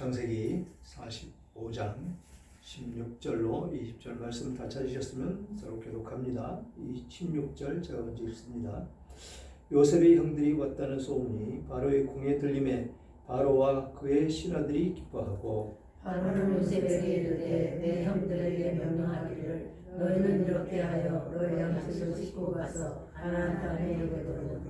창세기 45장 16절로 20절 말씀 다 찾으셨으면 서로 교독합니다. 이 16절 제가 먼저 읽습니다. 요셉의 형들이 왔다는 소문이 바로의 궁에 들림에 바로와 그의 신하들이 기뻐하고, 바로는 요셉에게 이르되 내 형들에게 명령하기를 너희는 이렇게 하여 너희 양식을 싣고 가서 가나안 땅에 이르도록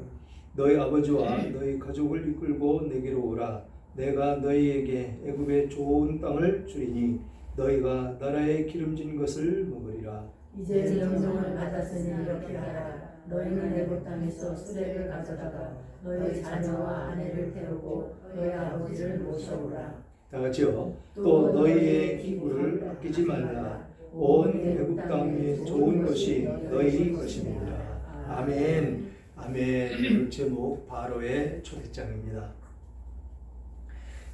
너희 아버지와 너희 가족을 이끌고 내게로 오라. 내가 너희에게 애굽의 좋은 땅을 주리니 너희가 나라의 기름진 것을 먹으리라. 이제 명령을 받았으니 이렇게 하라. 너희는 애굽 땅에서 수레를 가져다가 너희 자녀와 아내를 태우고 너희 아버지를 모셔오라. 다 같이요. 또 너희의 기구를 아끼지 말라. 온 애굽 땅의 좋은 것이 너희 것입니다. 아멘. 아멘. 제목 바로의 초대장입니다.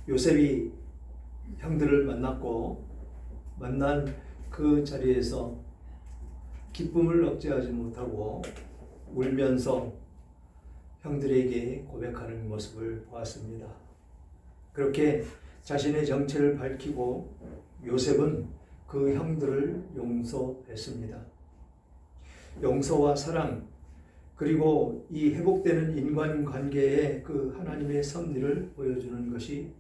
요셉이 형들을 만난 그 자리에서 기쁨을 억제하지 못하고 울면서 형들에게 고백하는 모습을 보았습니다. 그렇게 자신의 정체를 밝히고 요셉은 그 형들을 용서했습니다. 용서와 사랑, 그리고 이 회복되는 인간관계의 그 하나님의 섭리를 보여주는 것이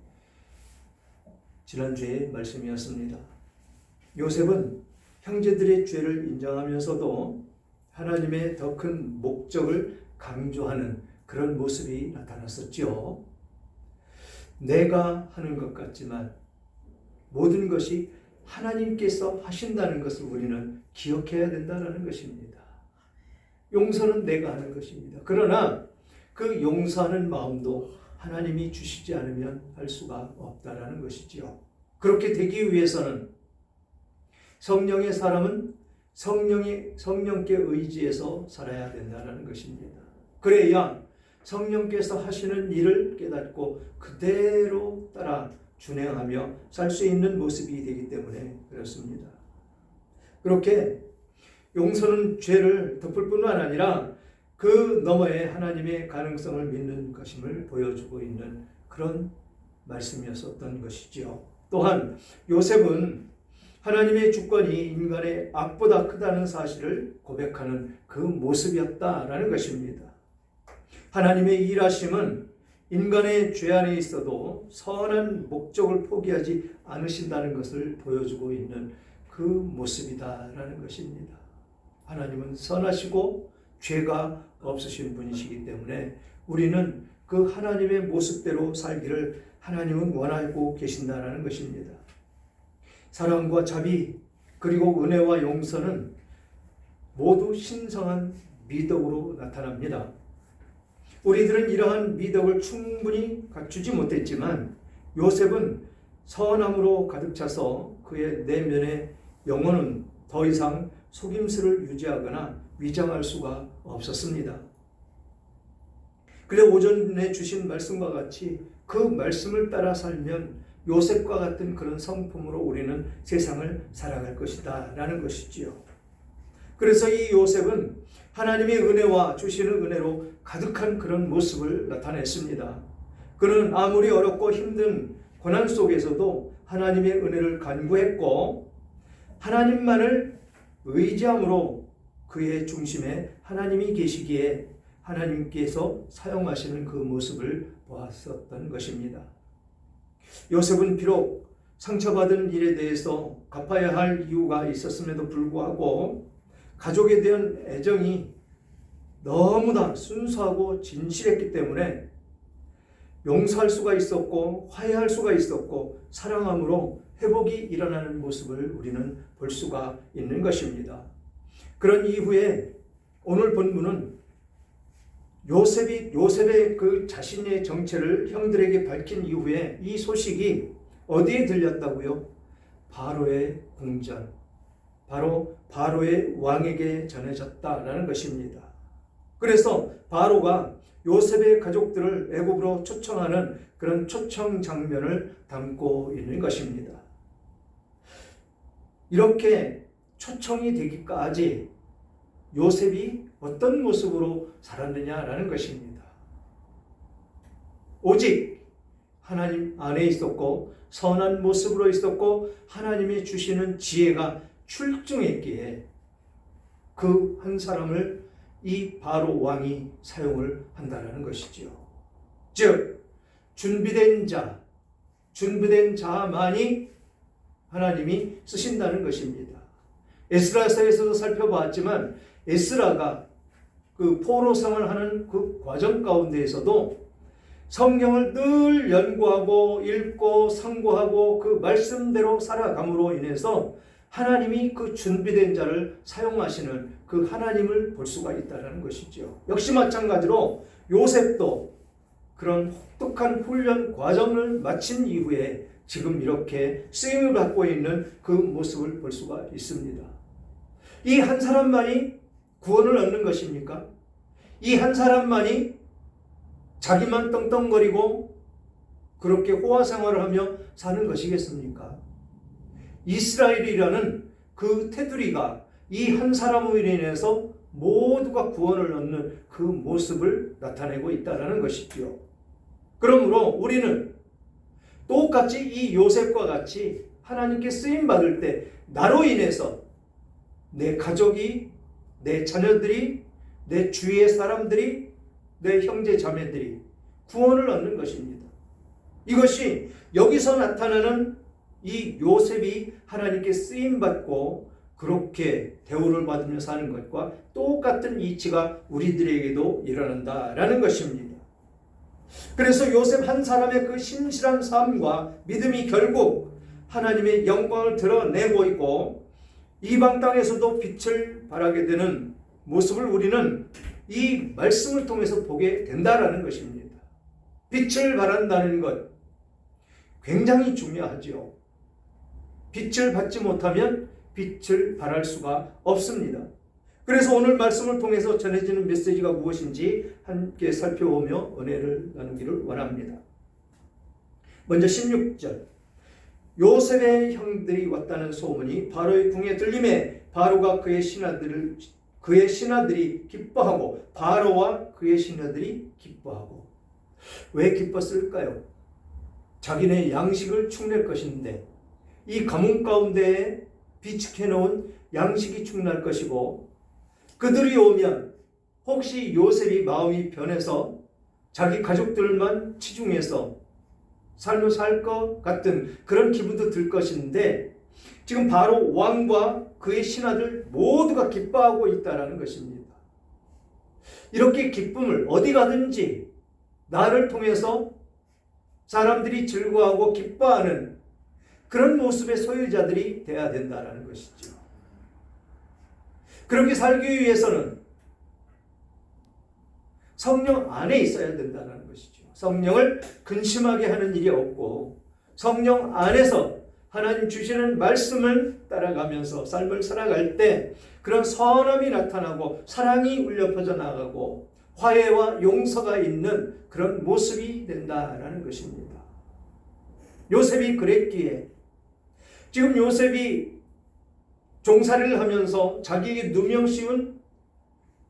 지난주의 말씀이었습니다. 요셉은 형제들의 죄를 인정하면서도 하나님의 더 큰 목적을 강조하는 그런 모습이 나타났었죠. 내가 하는 것 같지만 모든 것이 하나님께서 하신다는 것을 우리는 기억해야 된다는 것입니다. 용서는 내가 하는 것입니다. 그러나 그 용서하는 마음도 하나님이 주시지 않으면 할 수가 없다라는 것이지요. 그렇게 되기 위해서는 성령의 사람은 성령께 의지해서 살아야 된다는 것입니다. 그래야 성령께서 하시는 일을 깨닫고 그대로 따라 준행하며 살 수 있는 모습이 되기 때문에 그렇습니다. 그렇게 용서는 죄를 덮을 뿐만 아니라 그 너머에 하나님의 가능성을 믿는 것임을 보여주고 있는 그런 말씀이었던 것이지요. 또한 요셉은 하나님의 주권이 인간의 악보다 크다는 사실을 고백하는 그 모습이었다라는 것입니다. 하나님의 일하심은 인간의 죄 안에 있어도 선한 목적을 포기하지 않으신다는 것을 보여주고 있는 그 모습이다라는 것입니다. 하나님은 선하시고 죄가 없으신 분이시기 때문에 우리는 그 하나님의 모습대로 살기를 하나님은 원하고 계신다라는 것입니다. 사랑과 자비 그리고 은혜와 용서는 모두 신성한 미덕으로 나타납니다. 우리들은 이러한 미덕을 충분히 갖추지 못했지만 요셉은 선함으로 가득 차서 그의 내면의 영혼은 더 이상 속임수를 유지하거나 위장할 수가 없었습니다. 그래 오전에 주신 말씀과 같이 그 말씀을 따라 살면 요셉과 같은 그런 성품으로 우리는 세상을 살아갈 것이다 라는 것이지요. 그래서 이 요셉은 하나님의 은혜와 주시는 은혜로 가득한 그런 모습을 나타냈습니다. 그는 아무리 어렵고 힘든 고난 속에서도 하나님의 은혜를 간구했고 하나님만을 의지함으로 그의 중심에 하나님이 계시기에 하나님께서 사용하시는 그 모습을 보았었던 것입니다. 요셉은 비록 상처받은 일에 대해서 갚아야 할 이유가 있었음에도 불구하고 가족에 대한 애정이 너무나 순수하고 진실했기 때문에 용서할 수가 있었고 화해할 수가 있었고 사랑함으로 회복이 일어나는 모습을 우리는 볼 수가 있는 것입니다. 그런 이후에 오늘 본문은 요셉의 그 자신의 정체를 형들에게 밝힌 이후에 이 소식이 어디에 들렸다고요? 바로의 궁전, 바로 바로의 왕에게 전해졌다라는 것입니다. 그래서 바로가 요셉의 가족들을 애굽으로 초청하는 그런 초청 장면을 담고 있는 것입니다. 이렇게 초청이 되기까지 요셉이 어떤 모습으로 살았느냐라는 것입니다. 오직 하나님 안에 있었고 선한 모습으로 있었고 하나님이 주시는 지혜가 출중했기에 그 한 사람을 이 바로 왕이 사용을 한다는 것이지요. 즉 준비된 자만이 하나님이 쓰신다는 것입니다. 에스라서에서도 살펴봤지만 에스라가 그 포로생활을 하는 그 과정 가운데에서도 성경을 늘 연구하고 읽고 상고하고 그 말씀대로 살아감으로 인해서 하나님이 그 준비된 자를 사용하시는 그 하나님을 볼 수가 있다는 것이죠. 역시 마찬가지로 요셉도 그런 혹독한 훈련 과정을 마친 이후에 지금 이렇게 쓰임을 받고 있는 그 모습을 볼 수가 있습니다. 이 한 사람만이 구원을 얻는 것입니까? 이 한 사람만이 자기만 떵떵거리고 그렇게 호화 생활을 하며 사는 것이겠습니까? 이스라엘이라는 그 테두리가 이 한 사람으로 인해서 모두가 구원을 얻는 그 모습을 나타내고 있다는 것이지요. 그러므로 우리는 똑같이 이 요셉과 같이 하나님께 쓰임받을 때 나로 인해서 내 가족이, 내 자녀들이, 내 주위의 사람들이, 내 형제 자매들이 구원을 얻는 것입니다. 이것이 여기서 나타나는 이 요셉이 하나님께 쓰임받고 그렇게 대우를 받으며 사는 것과 똑같은 이치가 우리들에게도 일어난다라는 것입니다. 그래서 요셉 한 사람의 그 신실한 삶과 믿음이 결국 하나님의 영광을 드러내고 있고 이방 땅에서도 빛을 발하게 되는 모습을 우리는 이 말씀을 통해서 보게 된다라는 것입니다. 빛을 발한다는 것 굉장히 중요하죠. 빛을 받지 못하면 빛을 발할 수가 없습니다. 그래서 오늘 말씀을 통해서 전해지는 메시지가 무엇인지 함께 살펴보며 은혜를 나누기를 원합니다. 먼저 16절 요셉의 형들이 왔다는 소문이 바로의 궁에 들림에 바로가 그의 신하들이 기뻐하고 바로와 그의 신하들이 기뻐하고. 왜 기뻤을까요? 자기네 양식을 축낼 것인데 이 가뭄 가운데에 비축해 놓은 양식이 축날 것이고 그들이 오면 혹시 요셉이 마음이 변해서 자기 가족들만 치중해서 삶을 살 것 같은 그런 기분도 들 것인데 지금 바로 왕과 그의 신하들 모두가 기뻐하고 있다는 것입니다. 이렇게 기쁨을 어디 가든지 나를 통해서 사람들이 즐거워하고 기뻐하는 그런 모습의 소유자들이 되어야 된다는 것이죠. 그렇게 살기 위해서는 성령 안에 있어야 된다는 것이죠. 성령을 근심하게 하는 일이 없고 성령 안에서 하나님 주시는 말씀을 따라가면서 삶을 살아갈 때 그런 선함이 나타나고 사랑이 울려 퍼져 나가고 화해와 용서가 있는 그런 모습이 된다라는 것입니다. 요셉이 그랬기에 지금 요셉이 종살이를 하면서 자기에게 누명 씌운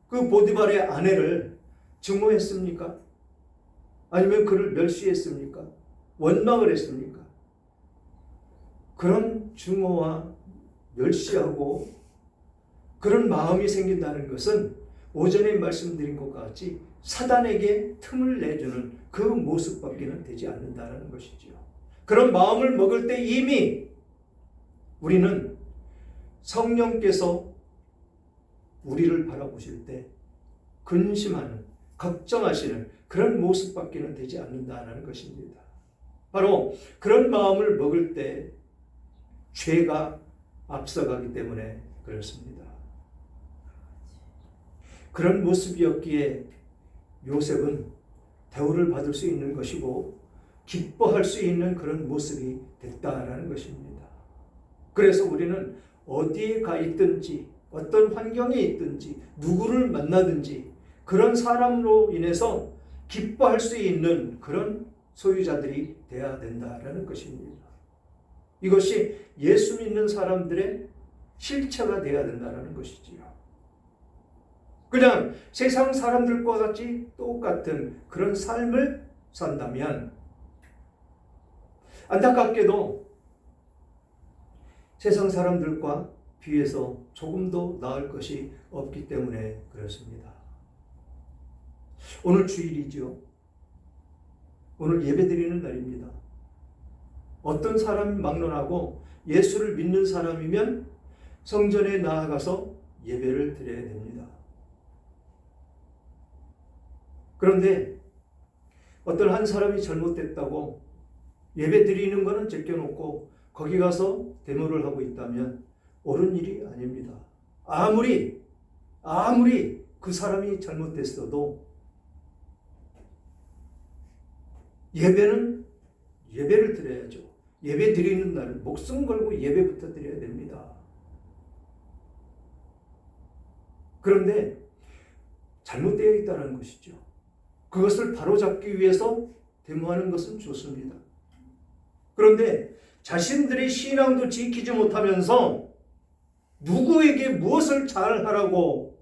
그 보디발의 아내를 증오했습니까? 아니면 그를 멸시했습니까? 원망을 했습니까? 그런 증오와 멸시하고 그런 마음이 생긴다는 것은 오전에 말씀드린 것과 같이 사단에게 틈을 내주는 그 모습밖에는 되지 않는다는 것이죠. 그런 마음을 먹을 때 이미 우리는 성령께서 우리를 바라보실 때 근심하는, 걱정하시는 그런 모습밖에는 되지 않는다는 것입니다. 바로 그런 마음을 먹을 때 죄가 앞서가기 때문에 그렇습니다. 그런 모습이었기에 요셉은 대우를 받을 수 있는 것이고 기뻐할 수 있는 그런 모습이 됐다라는 것입니다. 그래서 우리는 어디에 가 있든지 어떤 환경에 있든지 누구를 만나든지 그런 사람으로 인해서 기뻐할 수 있는 그런 소유자들이 되어야 된다라는 것입니다. 이것이 예수 믿는 사람들의 실체가 되어야 된다는 것이지요. 그냥 세상 사람들과 같이 똑같은 그런 삶을 산다면 안타깝게도 세상 사람들과 비해서 조금도 나을 것이 없기 때문에 그렇습니다. 오늘 주일이죠. 오늘 예배드리는 날입니다. 어떤 사람이 막론하고 예수를 믿는 사람이면 성전에 나아가서 예배를 드려야 됩니다. 그런데 어떤 한 사람이 잘못됐다고 예배 드리는 것은 제껴놓고 거기 가서 데모를 하고 있다면 옳은 일이 아닙니다. 아무리 그 사람이 잘못됐어도 예배를 드려야죠. 예배 드리는 날은 목숨 걸고 예배부터 드려야 됩니다. 그런데 잘못되어 있다는 것이죠. 그것을 바로잡기 위해서 데모하는 것은 좋습니다. 그런데 자신들의 신앙도 지키지 못하면서 누구에게 무엇을 잘하라고,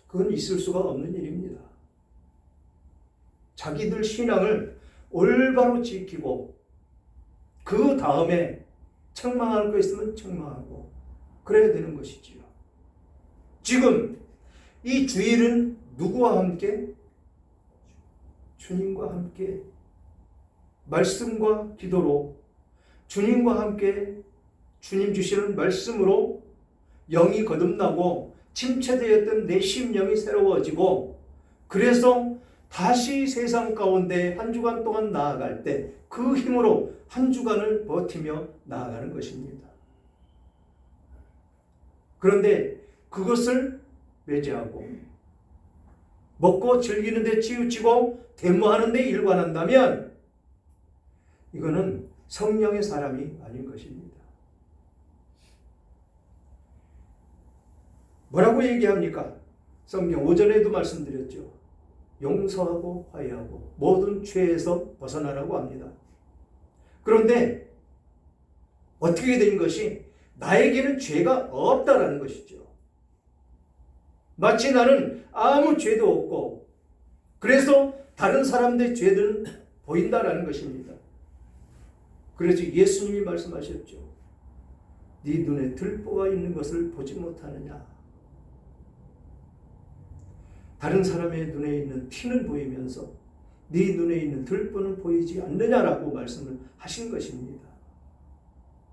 그건 있을 수가 없는 일입니다. 자기들 신앙을 올바로 지키고 그 다음에 책망할 거 있으면 책망하고 그래야 되는 것이지요. 지금 이 주일은 누구와 함께? 주님과 함께 말씀과 기도로, 주님과 함께 주님 주시는 말씀으로 영이 거듭나고 침체되었던 내 심령이 새로워지고, 그래서 다시 세상 가운데 한 주간 동안 나아갈 때 그 힘으로 한 주간을 버티며 나아가는 것입니다. 그런데 그것을 배제하고 먹고 즐기는 데 치우치고 데모하는 데 일관한다면 이거는 성령의 사람이 아닌 것입니다. 뭐라고 얘기합니까? 성경 오전에도 말씀드렸죠. 용서하고 화해하고 모든 죄에서 벗어나라고 합니다. 그런데 어떻게 된 것이 나에게는 죄가 없다라는 것이죠. 마치 나는 아무 죄도 없고 그래서 다른 사람들의 죄들은 보인다라는 것입니다. 그래서 예수님이 말씀하셨죠. 네 눈에 들보가 있는 것을 보지 못하느냐. 다른 사람의 눈에 있는 티는 보이면서 네 눈에 있는 들보는 보이지 않느냐라고 말씀을 하신 것입니다.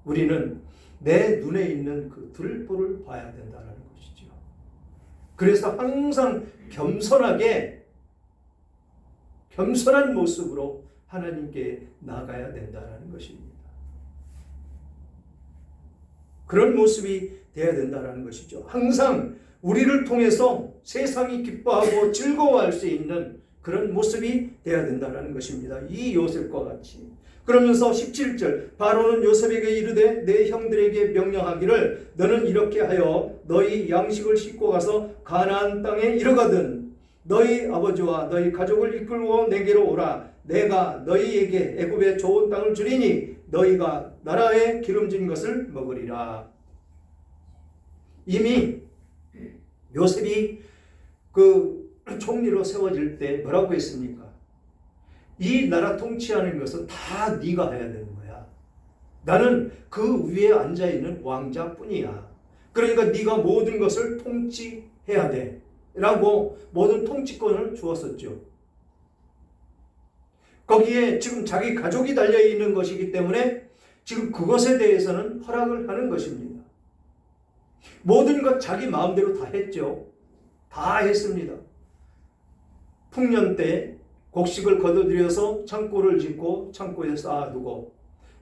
우리는 내 눈에 있는 그 들보를 봐야 된다는 것이죠. 그래서 항상 겸손한 모습으로 하나님께 나아가야 된다는 것입니다. 그런 모습이 되어야 된다는 것이죠. 항상 우리를 통해서 세상이 기뻐하고 즐거워할 수 있는 그런 모습이 되어야 된다는 것입니다. 이 요셉과 같이. 그러면서 17절 바로는 요셉에게 이르되 내 형들에게 명령하기를 너는 이렇게 하여 너희 양식을 싣고 가서 가나안 땅에 이르거든 너희 아버지와 너희 가족을 이끌고 내게로 오라. 내가 너희에게 애굽의 좋은 땅을 주리니 너희가 나라에 기름진 것을 먹으리라. 이미 요셉이 그 총리로 세워질 때 뭐라고 했습니까? 이 나라 통치하는 것은 다 네가 해야 되는 거야. 나는 그 위에 앉아있는 왕자뿐이야. 그러니까 네가 모든 것을 통치해야 돼 라고 모든 통치권을 주었었죠. 거기에 지금 자기 가족이 달려있는 것이기 때문에 지금 그것에 대해서는 허락을 하는 것입니다. 모든 것 자기 마음대로 다 했죠. 다 했습니다. 풍년 때 곡식을 거둬들여서 창고를 짓고 창고에 쌓아두고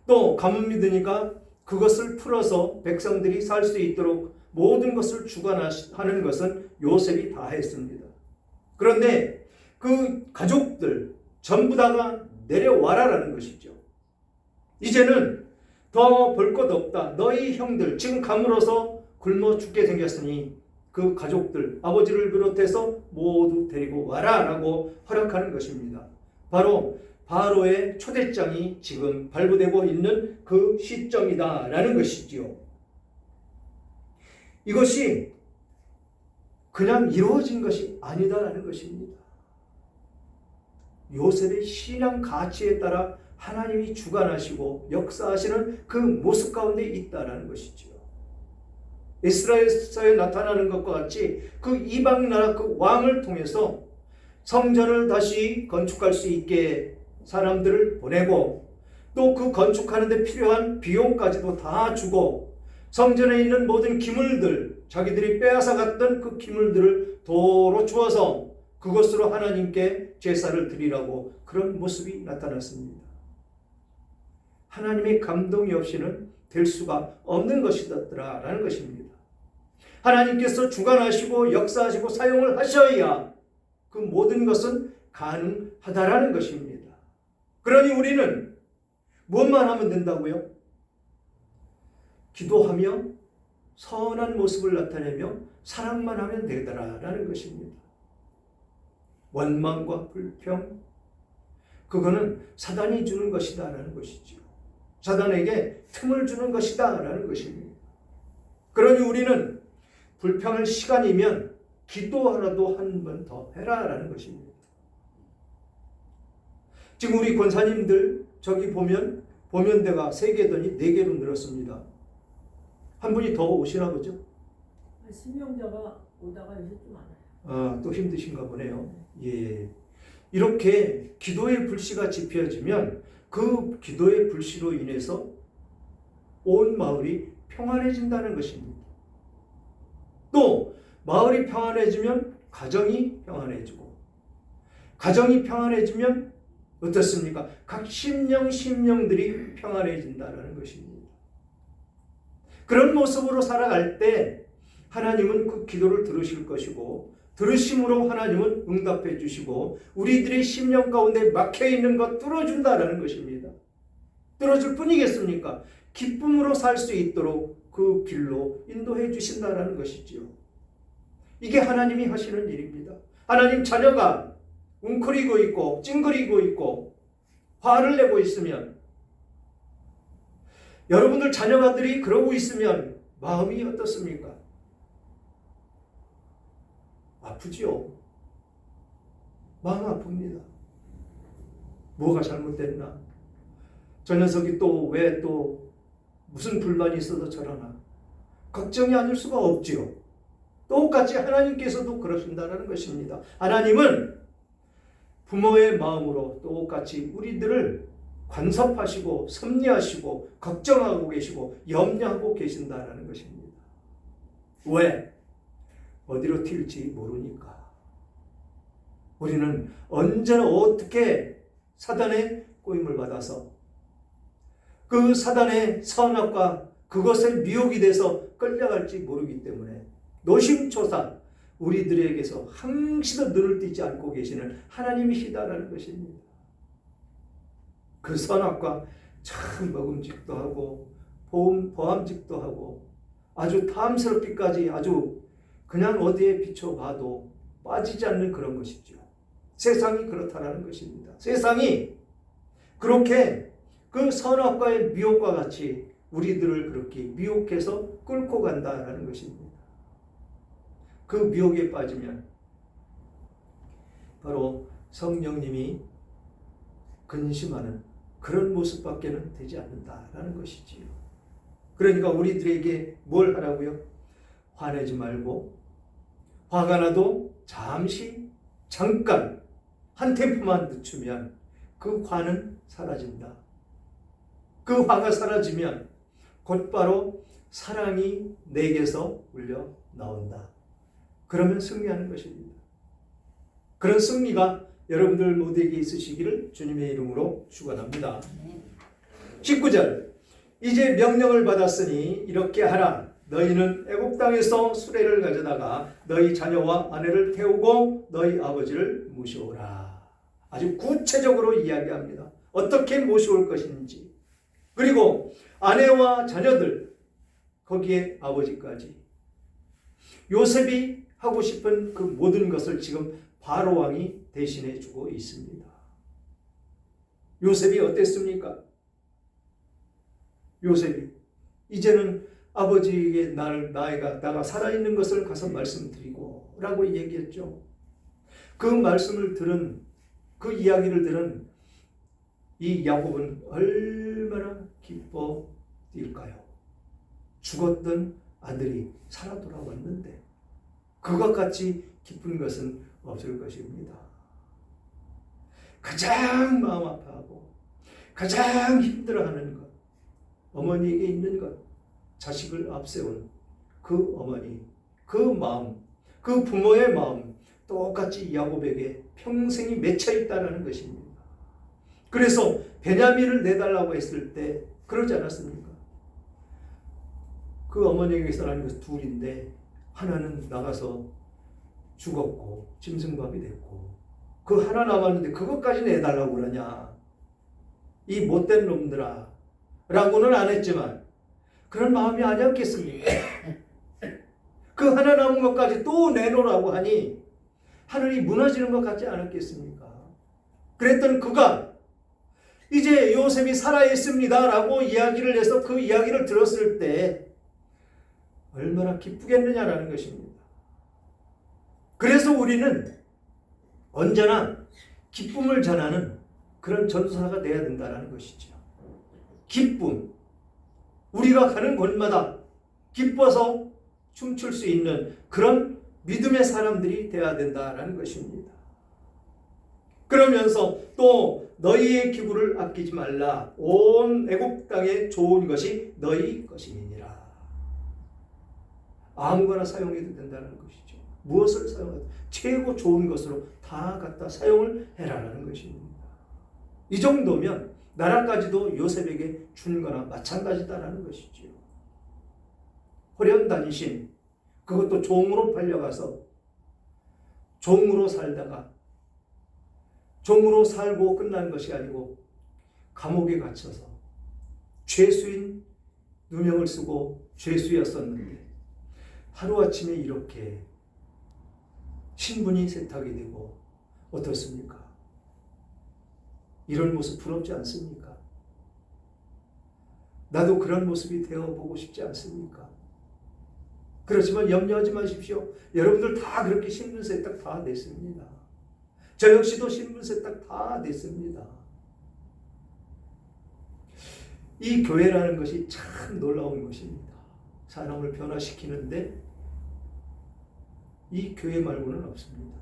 또 가뭄이 드니까 그것을 풀어서 백성들이 살 수 있도록 모든 것을 주관하는 것은 요셉이 다 했습니다. 그런데 그 가족들 전부 다가 내려와라라는 것이죠. 이제는 더 볼 것 없다. 너희 형들 지금 감으로서 굶어 죽게 생겼으니 그 가족들 아버지를 비롯해서 모두 데리고 와라 라고 허락하는 것입니다. 바로 바로의 초대장이 지금 발부되고 있는 그 시점이다 라는 것이지요. 이것이 그냥 이루어진 것이 아니다라는 것입니다. 요셉의 신앙 가치에 따라 하나님이 주관하시고 역사하시는 그 모습 가운데 있다라는 것이지요. 이스라엘서에 나타나는 것과 같이 그 이방 나라 그 왕을 통해서 성전을 다시 건축할 수 있게 사람들을 보내고 또 그 건축하는 데 필요한 비용까지도 다 주고 성전에 있는 모든 기물들, 자기들이 빼앗아 갔던 그 기물들을 도로 주어서 그것으로 하나님께 제사를 드리라고 그런 모습이 나타났습니다. 하나님의 감동이 없이는 될 수가 없는 것이었더라라는 것입니다. 하나님께서 주관하시고 역사하시고 사용을 하셔야 그 모든 것은 가능하다라는 것입니다. 그러니 우리는 무엇만 하면 된다고요? 기도하며 선한 모습을 나타내며 사랑만 하면 되더라라는 것입니다. 원망과 불평, 그거는 사단이 주는 것이다라는 것이죠. 사단에게 틈을 주는 것이다라는 것입니다. 그러니 우리는 불평할 시간이면 기도하라도 한 번 더 해라라는 것입니다. 지금 우리 권사님들 저기 보면 보면대가 3개더니 4개로 늘었습니다. 한 분이 더 오시나 보죠? 신명자가 오다가 요새 좀 많아요. 또 힘드신가 보네요. 예. 이렇게 기도의 불씨가 지펴지면 그 기도의 불씨로 인해서 온 마을이 평안해진다는 것입니다. 또 마을이 평안해지면 가정이 평안해지고 가정이 평안해지면 어떻습니까? 각 심령들이 평안해진다는 것입니다. 그런 모습으로 살아갈 때 하나님은 그 기도를 들으실 것이고 들으심으로 하나님은 응답해 주시고 우리들의 심령 가운데 막혀있는 것 뚫어준다는 것입니다. 뚫어줄 뿐이겠습니까? 기쁨으로 살 수 있도록 그 길로 인도해 주신다는 것이지요. 이게 하나님이 하시는 일입니다. 하나님 자녀가 웅크리고 있고 찡그리고 있고 화를 내고 있으면 여러분들 자녀가들이 그러고 있으면 마음이 어떻습니까? 아프지요. 마음 아픕니다. 뭐가 잘못됐나? 저 녀석이 또 왜 또 무슨 불만이 있어서 저러나? 걱정이 아닐 수가 없지요. 똑같이 하나님께서도 그러신다는 것입니다. 하나님은 부모의 마음으로 똑같이 우리들을 간섭하시고 섭리하시고 걱정하고 계시고 염려하고 계신다는 것입니다. 왜? 어디로 튈지 모르니까. 우리는 언제나 어떻게 사단의 꼬임을 받아서 그 사단의 선악과 그것의 미혹이 돼서 끌려갈지 모르기 때문에 노심초사 우리들에게서 항시도 눈을 띄지 않고 계시는 하나님이시다라는 것입니다. 그 선악과 참 먹음직도 하고 보암직도 하고 아주 탐스럽기까지 아주 그냥 어디에 비춰봐도 빠지지 않는 그런 것이죠. 세상이 그렇다라는 것입니다. 세상이 그렇게 그 선악과의 미혹과 같이 우리들을 그렇게 미혹해서 끌고 간다라는 것입니다. 그 미혹에 빠지면 바로 성령님이 근심하는 그런 모습밖에는 되지 않는다라는 것이지요. 그러니까 우리들에게 뭘 하라고요? 화내지 말고 화가 나도 잠시 잠깐 한 템포만 늦추면 그 화는 사라진다. 그 화가 사라지면 곧바로 사랑이 내게서 울려 나온다. 그러면 승리하는 것입니다. 그런 승리가 여러분들 모두에게 있으시기를 주님의 이름으로 축원합니다. 19절 이제 명령을 받았으니 이렇게 하라. 너희는 애굽 땅에서 수레를 가져다가 너희 자녀와 아내를 태우고 너희 아버지를 모셔오라. 아주 구체적으로 이야기합니다. 어떻게 모셔올 것인지. 그리고 아내와 자녀들 거기에 아버지까지. 요셉이 하고 싶은 그 모든 것을 지금 바로 왕이 대신해 주고 있습니다. 요셉이 어땠습니까? 요셉이 이제는 아버지에게 나가 살아있는 것을 가서 말씀드리고 라고 얘기했죠. 그 말씀을 들은 그 이야기를 들은 이 야곱은 얼마나 기뻐 뛸까요? 죽었던 아들이 살아 돌아왔는데 그것 같이 기쁜 것은 없을 것입니다. 가장 마음 아파하고 가장 힘들어하는 것, 어머니에게 있는 것, 자식을 앞세운 그 어머니, 그 마음, 그 부모의 마음 똑같이 야곱에게 평생이 맺혀 있다는 것입니다. 그래서 베냐민을 내달라고 했을 때 그러지 않았습니까? 그 어머니에게서 나는 것 둘인데 하나는 나가서 죽었고 짐승밥이 됐고 그 하나 남았는데 그것까지 내달라고 그러냐, 이 못된 놈들아 라고는 안 했지만 그런 마음이 아니었겠습니까? 그 하나 남은 것까지 또 내놓으라고 하니 하늘이 무너지는 것 같지 않았겠습니까? 그랬던 그가 이제 요셉이 살아있습니다 라고 이야기를 해서 그 이야기를 들었을 때 얼마나 기쁘겠느냐라는 것입니다. 그래서 우리는 언제나 기쁨을 전하는 그런 전도사가 되어야 된다는 것이죠. 기쁨, 우리가 가는 곳마다 기뻐서 춤출 수 있는 그런 믿음의 사람들이 되어야 된다는 것입니다. 그러면서 또 너희의 기구를 아끼지 말라. 온 애굽 땅에 좋은 것이 너희 것이니라. 아무거나 사용해도 된다는 것이죠. 무엇을 사용해도 최고 좋은 것으로 다 갖다 사용을 해라라는 것입니다. 이 정도면 나라까지도 요셉에게 준 거나 마찬가지다라는 것이죠. 호련 다니신, 그것도 종으로 팔려가서 종으로 살다가 종으로 살고 끝난 것이 아니고 감옥에 갇혀서 죄수인 누명을 쓰고 죄수였었는데 하루아침에 이렇게 신분이 세탁이 되고 어떻습니까? 이런 모습 부럽지 않습니까? 나도 그런 모습이 되어보고 싶지 않습니까? 그렇지만 염려하지 마십시오. 여러분들 다 그렇게 신분 세탁 다 됐습니다. 저 역시도 신분 세탁 다 됐습니다. 이 교회라는 것이 참 놀라운 것입니다. 사람을 변화시키는데 이 교회 말고는 없습니다.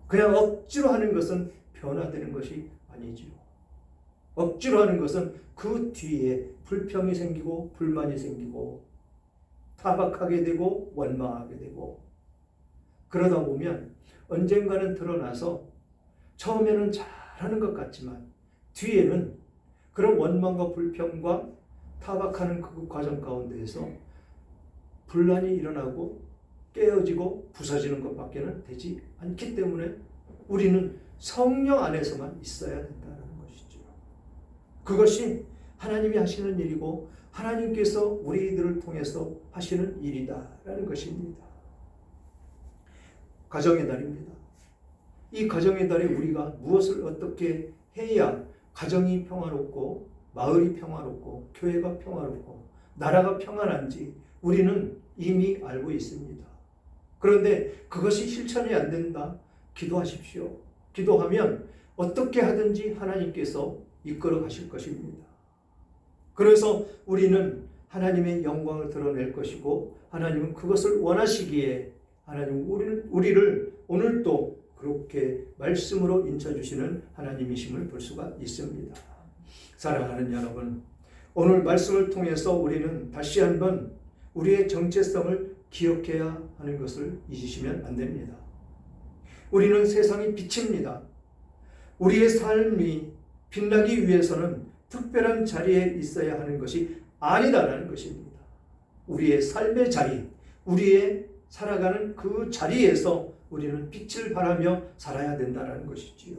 그냥 억지로 하는 것은 변화되는 것이 아니지요. 억지로 하는 것은 그 뒤에 불평이 생기고 불만이 생기고 타박하게 되고 원망하게 되고 그러다 보면 언젠가는 드러나서 처음에는 잘하는 것 같지만 뒤에는 그런 원망과 불평과 타박하는 그 과정 가운데에서 분란이 일어나고 깨어지고 부서지는 것밖에는 되지 않기 때문에 우리는 성령 안에서만 있어야 된다는 것이죠. 그것이 하나님이 하시는 일이고 하나님께서 우리들을 통해서 하시는 일이다라는 것입니다. 가정의 달입니다. 이 가정의 달에 우리가 무엇을 어떻게 해야 가정이 평화롭고 마을이 평화롭고 교회가 평화롭고 나라가 평안한지 우리는 이미 알고 있습니다. 그런데 그것이 실천이 안 된다. 기도하십시오. 기도하면 어떻게 하든지 하나님께서 이끌어 가실 것입니다. 그래서 우리는 하나님의 영광을 드러낼 것이고 하나님은 그것을 원하시기에 하나님은 우리를 오늘도 그렇게 말씀으로 인쳐주시는 하나님이심을 볼 수가 있습니다. 사랑하는 여러분, 오늘 말씀을 통해서 우리는 다시 한번 우리의 정체성을 기억해야 하는 것을 잊으시면 안 됩니다. 우리는 세상의 빛입니다. 우리의 삶이 빛나기 위해서는 특별한 자리에 있어야 하는 것이 아니다라는 것입니다. 우리의 삶의 자리, 우리의 살아가는 그 자리에서 우리는 빛을 발하며 살아야 된다는 것이지요.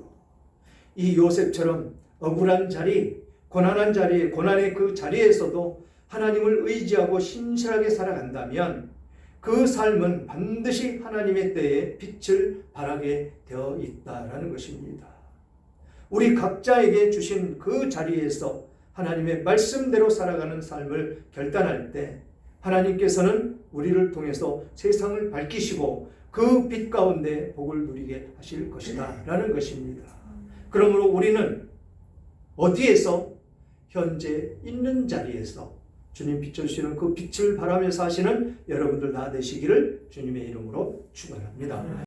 이 요셉처럼 억울한 자리, 고난한 자리, 고난의 그 자리에서도 하나님을 의지하고 신실하게 살아간다면 그 삶은 반드시 하나님의 때에 빛을 발하게 되어 있다라는 것입니다. 우리 각자에게 주신 그 자리에서 하나님의 말씀대로 살아가는 삶을 결단할 때 하나님께서는 우리를 통해서 세상을 밝히시고 그 빛 가운데 복을 누리게 하실 것이다 라는 것입니다. 그러므로 우리는 어디에서? 현재 있는 자리에서 주님 비춰주시는 그 빛을 바라며 사시는 여러분들 다 되시기를 주님의 이름으로 축원합니다.